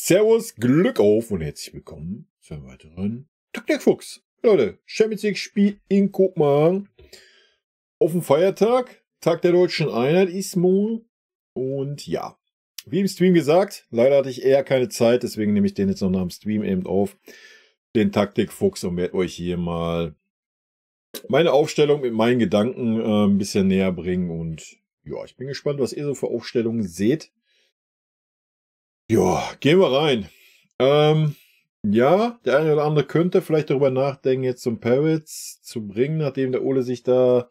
Servus, Glück auf und herzlich willkommen zu einem weiteren Taktikfuchs. Leute, Champions League Spiel in Kopenhagen auf dem Feiertag, Tag der Deutschen Einheit ist morgen. Und ja, wie im Stream gesagt, leider hatte ich eher keine Zeit, deswegen nehme ich den jetzt noch nach dem Stream eben auf, den Taktikfuchs, und werde euch hier mal meine Aufstellung mit meinen Gedanken ein bisschen näher bringen. Und ja, ich bin gespannt, was ihr so für Aufstellungen seht. Ja, gehen wir rein. Ja, der eine oder andere könnte vielleicht darüber nachdenken, jetzt zum Parrots zu bringen, nachdem der Ole sich da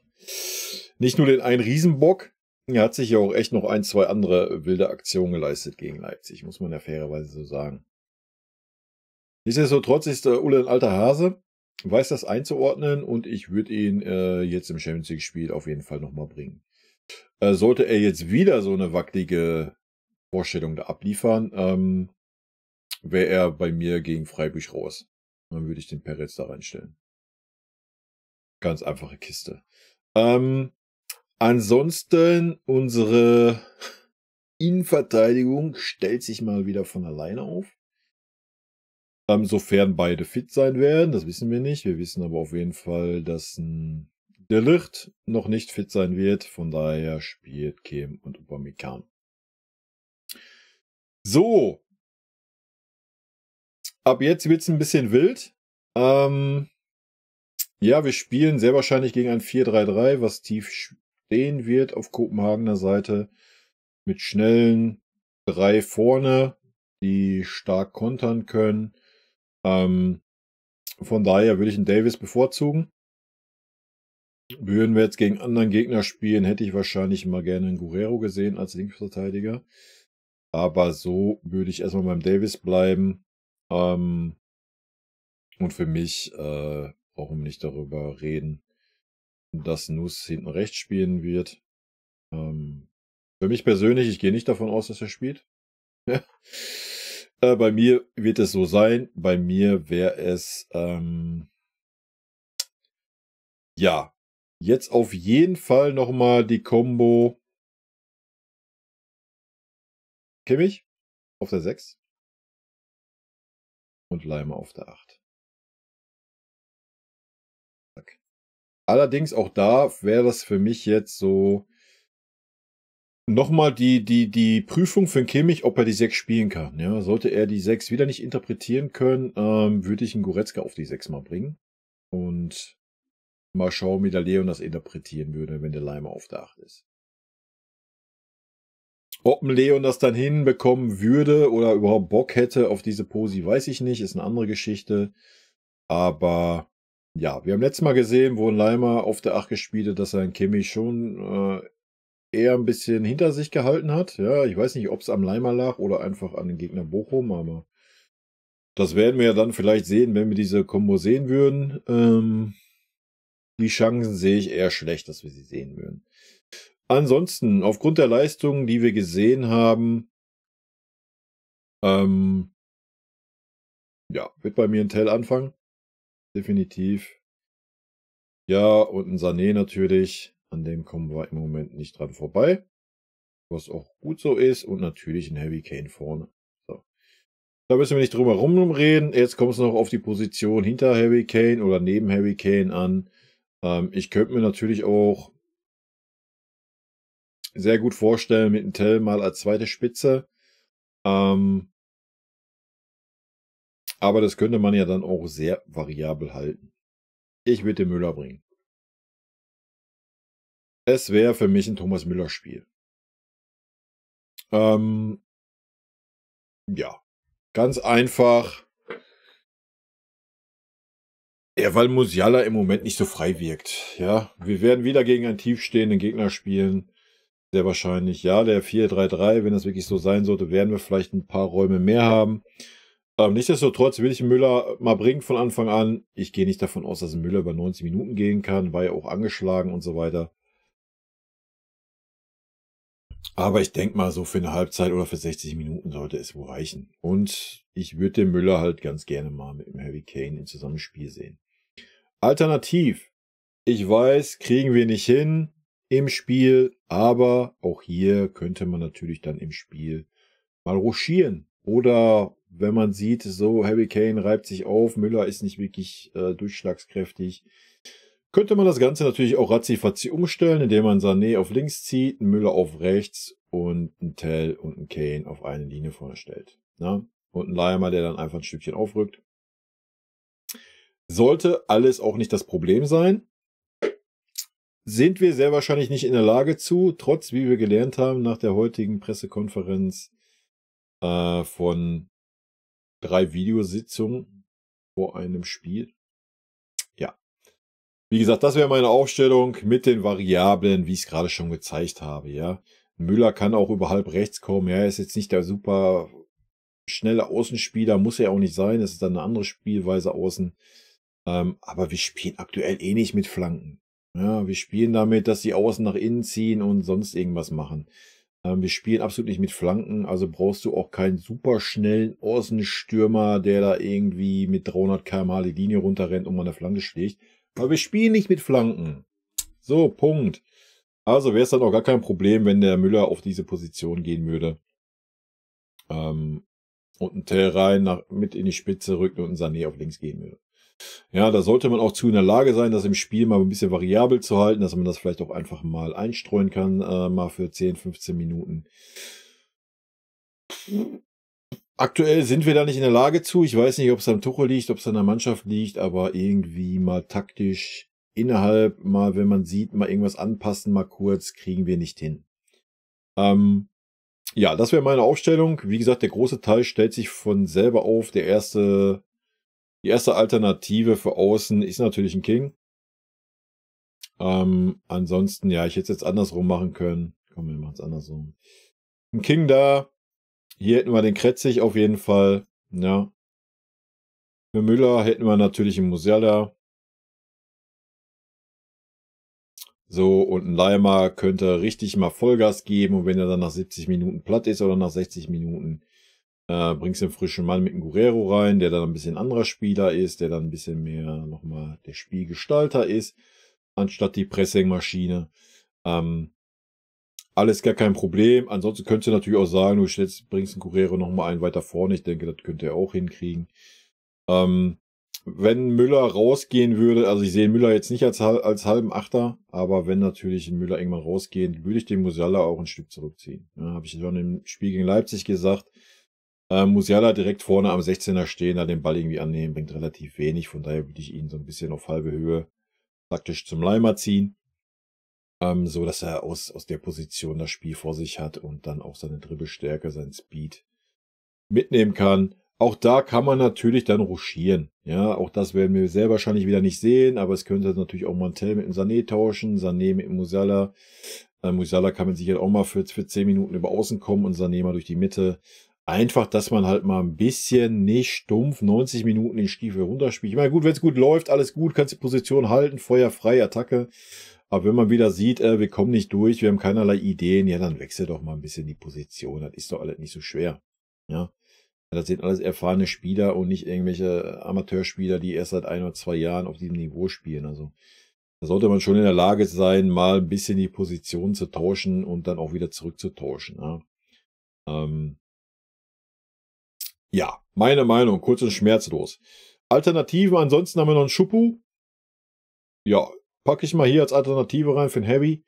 nicht nur den einen Riesenbock, er hat sich ja auch echt noch ein, zwei andere wilde Aktionen geleistet gegen Leipzig, muss man ja fairerweise so sagen. Nichtsdestotrotz ist der Ole ein alter Hase, weiß das einzuordnen, und ich würde ihn jetzt im Champions League Spiel auf jeden Fall nochmal bringen. Sollte er jetzt wieder so eine wackelige Vorstellung da abliefern, wäre er bei mir gegen Freiburg raus. Dann würde ich den Peretz da reinstellen. Ganz einfache Kiste. Ansonsten, unsere Innenverteidigung stellt sich mal wieder von alleine auf. Sofern beide fit sein werden, das wissen wir nicht. Wir wissen aber auf jeden Fall, dass De Ligt noch nicht fit sein wird. Von daher spielt Kim und Upamecano. So. Ab jetzt wird es ein bisschen wild. Ja, wir spielen sehr wahrscheinlich gegen ein 4-3-3, was tief stehen wird auf Kopenhagener Seite. Mit schnellen 3 vorne, die stark kontern können. Von daher würde ich einen Davis bevorzugen. Würden wir jetzt gegen anderen Gegner spielen, hätte ich wahrscheinlich mal gerne einen Guerrero gesehen als Linksverteidiger. Aber so würde ich erstmal beim Davis bleiben. Und für mich brauchen wir nicht darüber reden, dass Nuss hinten rechts spielen wird. Für mich persönlich, ich gehe nicht davon aus, dass er spielt. Bei mir wird es so sein. Bei mir wäre es ja jetzt auf jeden Fall nochmal die Combo Kimmich auf der 6 und Leimer auf der 8. Okay. Allerdings auch da wäre das für mich jetzt so nochmal die Prüfung für den Kimmich, ob er die 6 spielen kann. Ja, sollte er die 6 wieder nicht interpretieren können, würde ich einen Goretzka auf die 6 mal bringen. Und mal schauen, wie der Leon das interpretieren würde, wenn der Leimer auf der 8 ist. Ob ein Leon das dann hinbekommen würde oder überhaupt Bock hätte auf diese Posi, weiß ich nicht. Ist eine andere Geschichte. Aber ja, wir haben letztes Mal gesehen, wo ein Leimer auf der 8 gespielt hat, dass er einen Kimmich schon eher ein bisschen hinter sich gehalten hat. Ja, ich weiß nicht, ob es am Leimer lag oder einfach an den Gegner Bochum, aber das werden wir ja dann vielleicht sehen, wenn wir diese Kombo sehen würden. Die Chancen sehe ich eher schlecht, dass wir sie sehen würden. Ansonsten, aufgrund der Leistungen, die wir gesehen haben, ja, wird bei mir ein Tell anfangen. Definitiv. Ja, und ein Sané natürlich. An dem kommen wir im Moment nicht dran vorbei. Was auch gut so ist. Und natürlich ein Harry Kane vorne. So. Da müssen wir nicht drum herum reden. Jetzt kommt es noch auf die Position hinter Harry Kane oder neben Harry Kane an. Ich könnte mir natürlich auch sehr gut vorstellen, mit dem Tell mal als zweite Spitze. Aber das könnte man ja dann auch sehr variabel halten. Ich würde den Müller bringen. Es wäre für mich ein Thomas Müller-Spiel. Ja, ganz einfach. Ja, weil Musiala im Moment nicht so frei wirkt. Ja, wir werden wieder gegen einen tiefstehenden Gegner spielen. Sehr wahrscheinlich. Ja, der 4-3-3, wenn das wirklich so sein sollte, werden wir vielleicht ein paar Räume mehr haben. Nichtsdestotrotz will ich Müller mal bringen von Anfang an. Ich gehe nicht davon aus, dass Müller über 90 Minuten gehen kann, war ja auch angeschlagen und so weiter. Aber ich denke mal, so für eine Halbzeit oder für 60 Minuten sollte es wohl reichen. Und ich würde den Müller halt ganz gerne mal mit dem Harry Kane im Zusammenspiel sehen. Alternativ, ich weiß, kriegen wir nicht hin im Spiel, aber auch hier könnte man natürlich dann im Spiel mal rochieren. Oder wenn man sieht, so Harry Kane reibt sich auf, Müller ist nicht wirklich durchschlagskräftig, könnte man das Ganze natürlich auch ratzifatzi umstellen, indem man Sané auf links zieht, einen Müller auf rechts und einen Tell und einen Kane auf eine Linie vorne stellt. Ne? Und einen Leimer, der dann einfach ein Stückchen aufrückt. Sollte alles auch nicht das Problem sein. Sind wir sehr wahrscheinlich nicht in der Lage zu, trotz, wie wir gelernt haben, nach der heutigen Pressekonferenz von 3 Videositzungen vor einem Spiel. Ja. Wie gesagt, das wäre meine Aufstellung mit den Variablen, wie ich es gerade schon gezeigt habe, ja. Müller kann auch über halb rechts kommen, ja, er ist jetzt nicht der super schnelle Außenspieler, muss er auch nicht sein, es ist dann eine andere Spielweise außen. Aber wir spielen aktuell eh nicht mit Flanken. Ja, wir spielen damit, dass die Außen nach innen ziehen und sonst irgendwas machen. Wir spielen absolut nicht mit Flanken, also brauchst du auch keinen super schnellen Außenstürmer, der da irgendwie mit 300 km/h die Linie runterrennt und an der Flanke schlägt. Aber wir spielen nicht mit Flanken. So, Punkt. Also wäre es dann auch gar kein Problem, wenn der Müller auf diese Position gehen würde. Und ein Tell rein, mit in die Spitze rückt und ein Sané auf links gehen würde. Ja, da sollte man auch zu in der Lage sein, das im Spiel mal ein bisschen variabel zu halten, dass man das vielleicht auch einfach mal einstreuen kann, mal für 10, 15 Minuten. Aktuell sind wir da nicht in der Lage zu. Ich weiß nicht, ob es am Tuchel liegt, ob es an der Mannschaft liegt, aber irgendwie mal taktisch innerhalb, mal, wenn man sieht, mal irgendwas anpassen, mal kurz, kriegen wir nicht hin. Ja, das wäre meine Aufstellung. Wie gesagt, der große Teil stellt sich von selber auf. Die erste Alternative für außen ist natürlich ein King. Ansonsten, ja, ich hätte es jetzt andersrum machen können. Komm, wir machen es andersrum. Ein King da. Hier hätten wir den Kretzig auf jeden Fall. Ja. Für Müller hätten wir natürlich einen Musiala. So, und ein Leimer könnte richtig mal Vollgas geben. Und wenn er dann nach 70 Minuten platt ist oder nach 60 Minuten, bringst du einen frischen Mann mit einem Guerrero rein, der dann ein bisschen anderer Spieler ist, der dann ein bisschen mehr nochmal der Spielgestalter ist, anstatt die Pressingmaschine. Alles gar kein Problem. Ansonsten könntest du natürlich auch sagen, bringst einen Guerrero nochmal einen weiter vorne. Ich denke, das könnte er auch hinkriegen. Wenn Müller rausgehen würde, also ich sehe Müller jetzt nicht als halben Achter, aber wenn natürlich ein Müller irgendwann rausgehen, würde ich den Musiala auch ein Stück zurückziehen. Ja, habe ich schon im Spiel gegen Leipzig gesagt. Musiala direkt vorne am 16er stehen, da den Ball irgendwie annehmen, bringt relativ wenig. Von daher würde ich ihn so ein bisschen auf halbe Höhe praktisch zum Leimer ziehen. So dass er aus der Position das Spiel vor sich hat und dann auch seine Dribbelstärke, seinen Speed mitnehmen kann. Auch da kann man natürlich dann ruschieren. Ja, auch das werden wir sehr wahrscheinlich wieder nicht sehen, aber es könnte natürlich auch Montel mit dem Sané tauschen, Sané mit dem Musiala. Musiala kann mit Sicherheit auch mal für 10 Minuten über außen kommen und Sané mal durch die Mitte. Einfach, dass man halt mal ein bisschen nicht stumpf 90 Minuten den Stiefel runterspielt. Ich meine, gut, wenn es gut läuft, alles gut, kannst die Position halten, feuerfrei, Attacke. Aber wenn man wieder sieht, wir kommen nicht durch, wir haben keinerlei Ideen, ja, dann wechsel doch mal ein bisschen die Position. Das ist doch alles nicht so schwer. Ja. Das sind alles erfahrene Spieler und nicht irgendwelche Amateurspieler, die erst seit 1 oder 2 Jahren auf diesem Niveau spielen. Also da sollte man schon in der Lage sein, mal ein bisschen die Position zu tauschen und dann auch wieder zurückzutauschen. Ja, meine Meinung, kurz und schmerzlos. Alternativen, ansonsten haben wir noch einen Schuppu. Ja, packe ich mal hier als Alternative rein für den Heavy.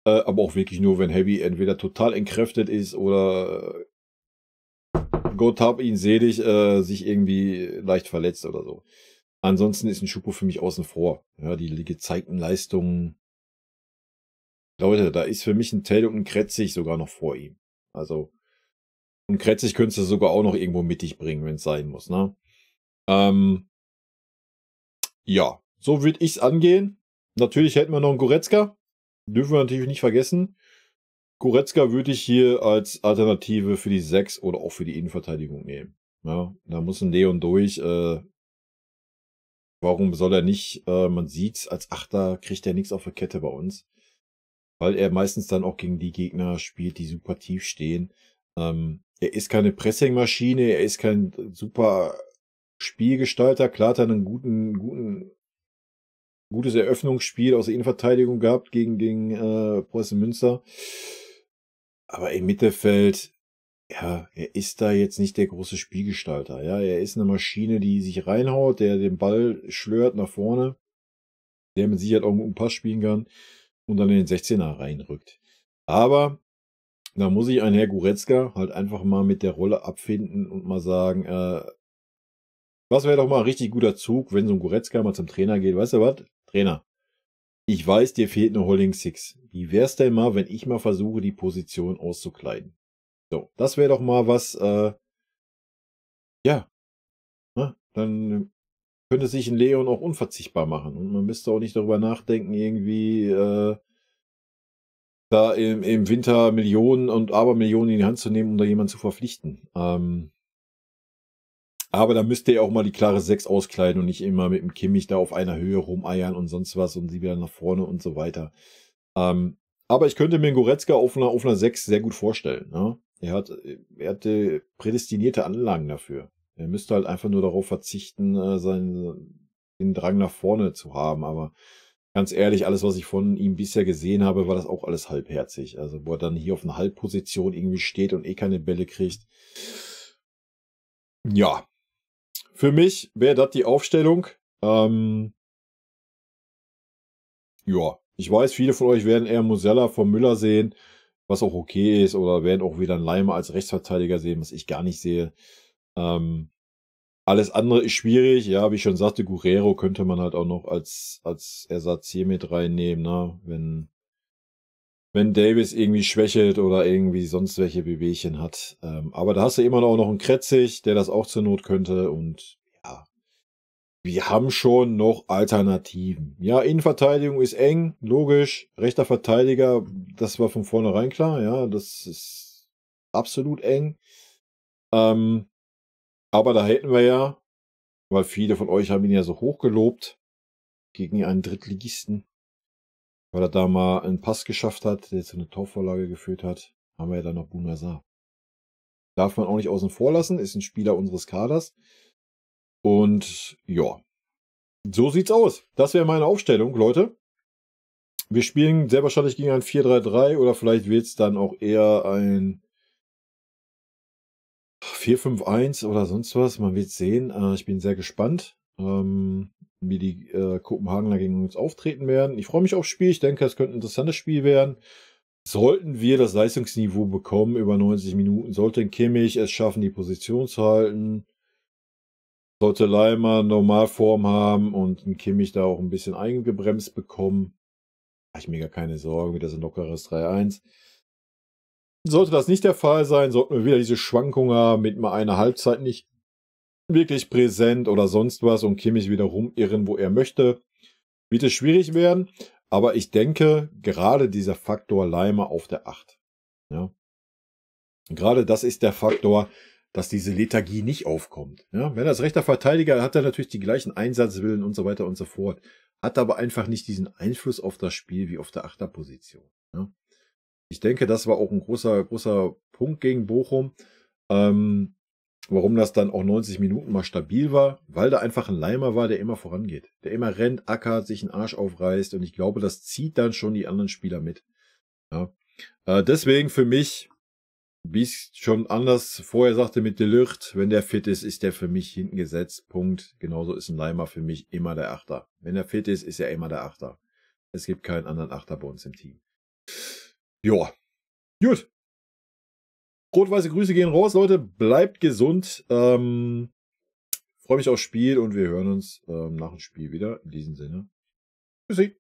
Aber auch wirklich nur, wenn Heavy entweder total entkräftet ist oder Gott hab ihn selig, sich irgendwie leicht verletzt oder so. Ansonsten ist ein Schuppo für mich außen vor. Ja, die gezeigten Leistungen. Leute, da ist für mich ein Tell und ein Kretzig sogar noch vor ihm. Also, und Kretzig könntest du sogar auch noch irgendwo mittig bringen, wenn es sein muss, ne? Ja, so würde ich's angehen. Natürlich hätten wir noch einen Goretzka. Dürfen wir natürlich nicht vergessen. Goretzka würde ich hier als Alternative für die 6 oder auch für die Innenverteidigung nehmen. Ja, da muss ein Leon durch. Warum soll er nicht? Man sieht's, als Achter kriegt er nichts auf der Kette bei uns. Weil er meistens dann auch gegen die Gegner spielt, die super tief stehen. Er ist keine Pressingmaschine, er ist kein super Spielgestalter. Klar hat er ein gutes Eröffnungsspiel aus der Innenverteidigung gehabt gegen Preußen Münster. Aber im Mittelfeld ja, er ist da jetzt nicht der große Spielgestalter. Ja, er ist eine Maschine, die sich reinhaut, der den Ball schlört nach vorne, der mit Sicherheit auch einen guten Pass spielen kann und dann in den 16er reinrückt. Aber da muss sich ein Herr Goretzka halt einfach mal mit der Rolle abfinden und mal sagen, was wäre doch mal ein richtig guter Zug, wenn so ein Goretzka mal zum Trainer geht. Weißt du was? Trainer, ich weiß, dir fehlt eine Holding Six. Wie wär's denn mal, wenn ich mal versuche, die Position auszukleiden? So, das wäre doch mal was, ja, ne? Dann könnte sich ein Leon auch unverzichtbar machen. Und man müsste auch nicht darüber nachdenken, irgendwie da im Winter Millionen und Abermillionen in die Hand zu nehmen, um da jemanden zu verpflichten. Aber da müsste er auch mal die klare 6 auskleiden und nicht immer mit dem Kimmich da auf einer Höhe rumeiern und sonst was und sie wieder nach vorne und so weiter. Aber ich könnte mir einen Goretzka auf einer 6 sehr gut vorstellen. Ne? Er hatte prädestinierte Anlagen dafür. Er müsste halt einfach nur darauf verzichten, den Drang nach vorne zu haben. Aber ganz ehrlich, alles, was ich von ihm bisher gesehen habe, war das auch alles halbherzig. Also, wo er dann hier auf einer Halbposition irgendwie steht und eh keine Bälle kriegt. Ja, für mich wäre das die Aufstellung. Ja, ich weiß, viele von euch werden eher Musiala vor Müller sehen, was auch okay ist, oder werden auch wieder einen Leimer als Rechtsverteidiger sehen, was ich gar nicht sehe. Alles andere ist schwierig. Ja, wie ich schon sagte, Guerrero könnte man halt auch noch als Ersatz hier mit reinnehmen, ne? Wenn Davis irgendwie schwächelt oder irgendwie sonst welche Wehwehchen hat. Aber da hast du immer noch einen Kretzig, der das auch zur Not könnte. Und ja, wir haben schon noch Alternativen. Ja, Innenverteidigung ist eng, logisch. Rechter Verteidiger, das war von vornherein klar. Ja, das ist absolut eng. Aber da hätten wir ja, weil viele von euch haben ihn ja so hoch gelobt, gegen einen Drittligisten, weil er da mal einen Pass geschafft hat, der zu einer Torvorlage geführt hat, haben wir ja dann noch Bounazar. Darf man auch nicht außen vor lassen, ist ein Spieler unseres Kaders. Und ja, so sieht's aus. Das wäre meine Aufstellung, Leute. Wir spielen sehr wahrscheinlich gegen ein 4-3-3 oder vielleicht wird's dann auch eher ein 4-5-1 oder sonst was. Man wird sehen. Ich bin sehr gespannt, wie die Kopenhagener gegen uns auftreten werden. Ich freue mich aufs Spiel. Ich denke, es könnte ein interessantes Spiel werden. Sollten wir das Leistungsniveau bekommen über 90 Minuten, sollte ein Kimmich es schaffen, die Position zu halten, sollte Leimer Normalform haben und ein Kimmich da auch ein bisschen eingebremst bekommen, mache ich mir gar keine Sorgen, wieder so ein lockeres 3-1. Sollte das nicht der Fall sein, sollten wir wieder diese Schwankungen haben, mit mal einer Halbzeit nicht wirklich präsent oder sonst was und Kimmich wieder rumirren, wo er möchte, wird es schwierig werden. Aber ich denke, gerade dieser Faktor Leimer auf der 8, ja, gerade das ist der Faktor, dass diese Lethargie nicht aufkommt. Ja, wenn er als rechter Verteidiger hat, er natürlich die gleichen Einsatzwillen und so weiter und so fort, hat aber einfach nicht diesen Einfluss auf das Spiel wie auf der Achterposition. Ja. Ich denke, das war auch ein großer Punkt gegen Bochum, warum das dann auch 90 Minuten mal stabil war, weil da einfach ein Leimer war, der immer vorangeht, der immer rennt, ackert, sich einen Arsch aufreißt und ich glaube, das zieht dann schon die anderen Spieler mit. Ja. Deswegen für mich, wie ich schon anders vorher sagte mit De Ligt, wenn der fit ist, ist der für mich hinten gesetzt. Punkt. Genauso ist ein Leimer für mich immer der Achter. Wenn er fit ist, ist er immer der Achter. Es gibt keinen anderen Achter bei uns im Team. Joa. Gut. Rot-weiße Grüße gehen raus, Leute. Bleibt gesund. Freue mich aufs Spiel und wir hören uns nach dem Spiel wieder. In diesem Sinne. Tschüssi.